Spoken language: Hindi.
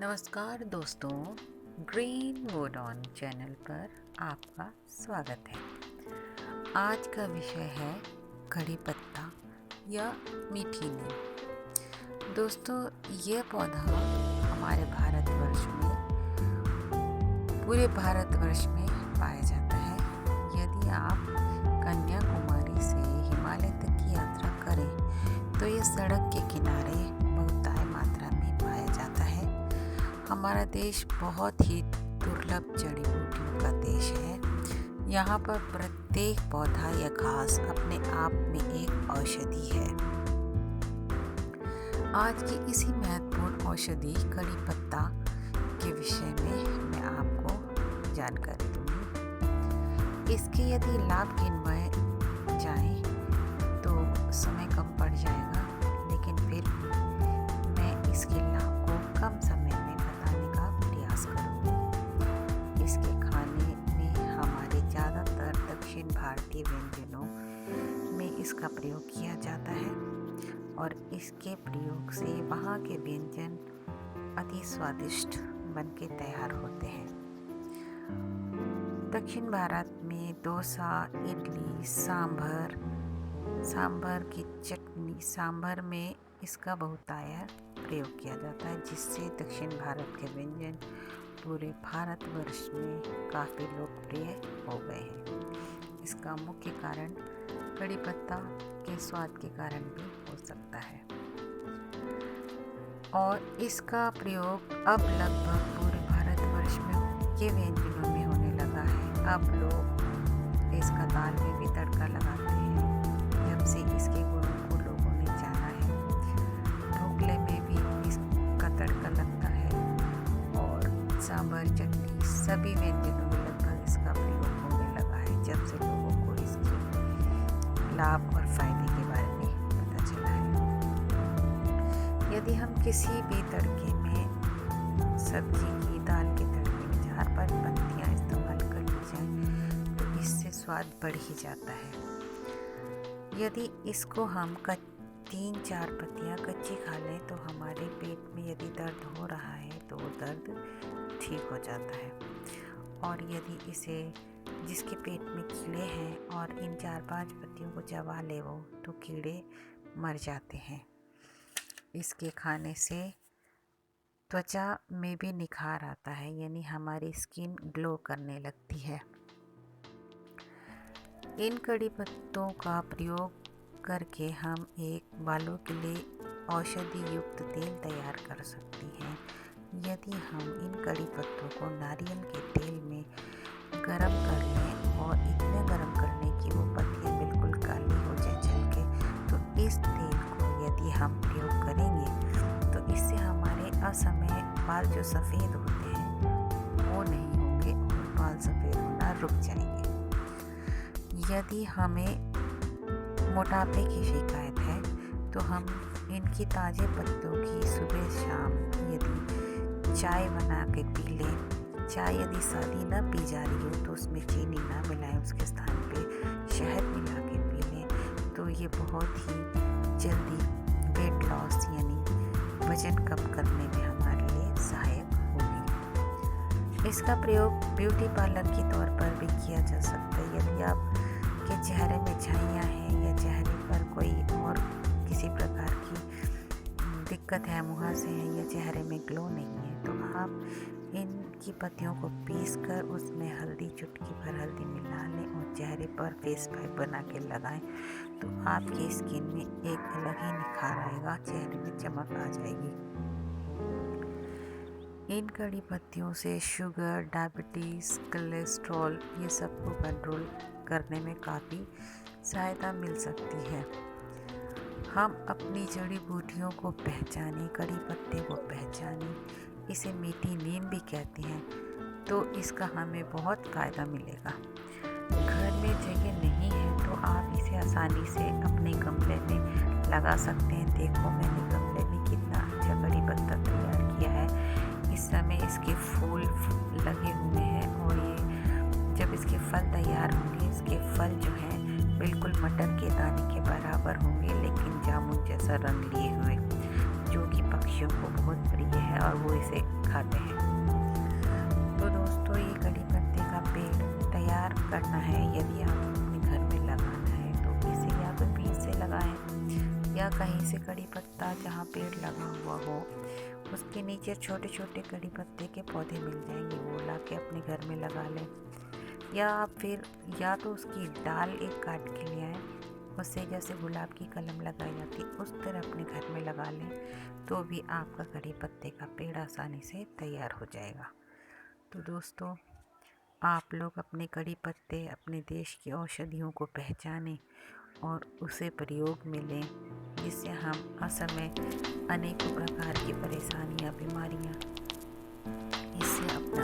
नमस्कार दोस्तों, ग्रीन वुड ऑन चैनल पर आपका स्वागत है। आज का विषय है कड़ी पत्ता या मीठी नीम। दोस्तों, ये पौधा हमारे भारतवर्ष में, पूरे भारतवर्ष में पाया जाता है। यदि आप कन्याकुमारी से हिमालय तक की यात्रा करें तो ये सड़क के किनारे बहुतायत मात्रा में पाया जाता है। हमारा देश बहुत ही दुर्लभ जड़ी बूटियों का देश है। यहाँ पर प्रत्येक पौधा या घास अपने आप में एक औषधि है। आज की इसी महत्वपूर्ण औषधि कड़ी पत्ता के विषय में मैं आपको जानकारी दूंगी। इसके यदि लाभ गिनवाए जाएं तो समय कम पड़ जाएगा, लेकिन फिर मैं इसके लाभ को कम समय में बताने का प्रयास करूंगी। इसके खाने में हमारे ज़्यादातर दक्षिण भारतीय व्यंजनों में इसका प्रयोग किया जाता है और इसके प्रयोग से वहाँ के व्यंजन अति स्वादिष्ट बनके तैयार होते हैं। दक्षिण भारत में डोसा, इडली, सांभर की चटनी, सांभर में इसका बहुतायत प्रयोग किया जाता है, जिससे दक्षिण भारत के व्यंजन पूरे भारतवर्ष में काफ़ी लोकप्रिय हो गए हैं। इसका मुख्य कारण कड़ी पत्ता के स्वाद के कारण भी हो सकता है और इसका प्रयोग अब लगभग पूरे भारतवर्ष में के व्यंजनों में होने लगा है। अब लोग इसका दाल में भी तड़का लगाते हैं, जब से इसके गुणों को लोगों ने जाना है। ढोकले में भी इसका तड़का लगता है और सांभर, चटनी, सभी व्यंजनों में लगभग इसका प्रयोग होने लगा है, जब से लोगों को इसके लाभ और फायदे के बारे में पता चला है। यदि हम किसी भी तड़के में, सब्जी की, दाल के तड़के में 4-5 पत्तियाँ इस्तेमाल कर ली जाए तो इससे स्वाद बढ़ ही जाता है। यदि इसको हम 3-4 पत्तियाँ कच्ची खा लें तो हमारे पेट में यदि दर्द हो रहा है तो वो दर्द ठीक हो जाता है। और यदि इसे, जिसके पेट में कीड़े हैं और इन 4-5 पत्तियों को चबा ले वो, तो कीड़े मर जाते हैं। इसके खाने से त्वचा में भी निखार आता है, यानी हमारी स्किन ग्लो करने लगती है। इन कड़ी पत्तों का प्रयोग करके हम एक बालों के लिए औषधि युक्त तेल तैयार कर सकती हैं। यदि हम इन कड़ी पत्तों को नारियल के तेल में गरम कर लें और इतना गरम कर लें कि वो पत्तियाँ बिल्कुल काली हो जाए जल के, तो इस तेल को यदि हम प्रयोग करेंगे तो इससे हमारे असमय बाल जो सफ़ेद होते हैं वो नहीं होंगे और बाल सफ़ेद होना रुक जाएंगे। यदि हमें मोटापे की शिकायत है तो हम इनकी ताज़े पत्तों की सुबह शाम यदि चाय बना के पी लें। चाय यदि सादी ना पी जा रही हो तो उसमें चीनी ना मिलाएं, उसके स्थान पे शहद मिला के पी लें, तो ये बहुत ही जल्दी वेट लॉस यानी वजन कम करने में हमारे लिए सहायक होगी। इसका प्रयोग ब्यूटी पार्लर के तौर पर भी किया जा सकता है। यदि आप के चेहरे में झाइयाँ हैं या चेहरे पर कोई और किसी प्रकार की दिक्कत है, मुहासे हैं या चेहरे में ग्लो नहीं है, तो आप इनकी पत्तियों को पीसकर उसमें हल्दी, चुटकी भर हल्दी मिला लें और चेहरे पर फेस पैक बना के लगाएं, तो आपकी स्किन में एक अलग ही निखार आएगा, चेहरे में चमक आ जाएगी। इन कड़ी पत्तियों से शुगर, डायबिटीज़, कोलेस्ट्रॉल, ये सबको कंट्रोल करने में काफ़ी सहायता मिल सकती है। हम अपनी जड़ी बूटियों को पहचानें, कड़ी पत्ते को पहचानें, इसे मीठी नीम भी कहते हैं, तो इसका हमें बहुत फ़ायदा मिलेगा। घर में जगह नहीं है तो आप इसे आसानी से अपने गमले में लगा सकते हैं। देखो मैंने गमले में कितना अच्छा कड़ी पत्ता तैयार किया है। इस समय इसके फूल लगे हुए हैं और ये जब इसके फल तैयार होंगे, इसके फल जो हैं बिल्कुल मटर के दाने के बराबर होंगे, लेकिन जामुन जैसा रंग लिए हुए, जो कि पक्षियों को बहुत प्रिय है और वो इसे खाते हैं। तो दोस्तों, ये कड़ी पत्ते का पेड़ तैयार करना है। यदि आप अपने घर में लगाना है तो इसे या तो बीज से लगाएं या कहीं से कड़ी पत्ता जहाँ पेड़ लगा हुआ हो उसके नीचे छोटे छोटे कड़ी पत्ते के पौधे मिल जाएंगे, वो ला के अपने घर में लगा लें। या तो उसकी डाल एक काट के ले आए, उससे जैसे गुलाब की कलम लगाई जाती उस तरह अपने घर में लगा लें, तो भी आपका कड़ी पत्ते का पेड़ आसानी से तैयार हो जाएगा। तो दोस्तों, आप लोग अपने कड़ी पत्ते, अपने देश की औषधियों को पहचानें और उसे प्रयोग में लें, जिससे हम असमय अनेकों प्रकार की परेशानियां, बीमारियां इससे अपना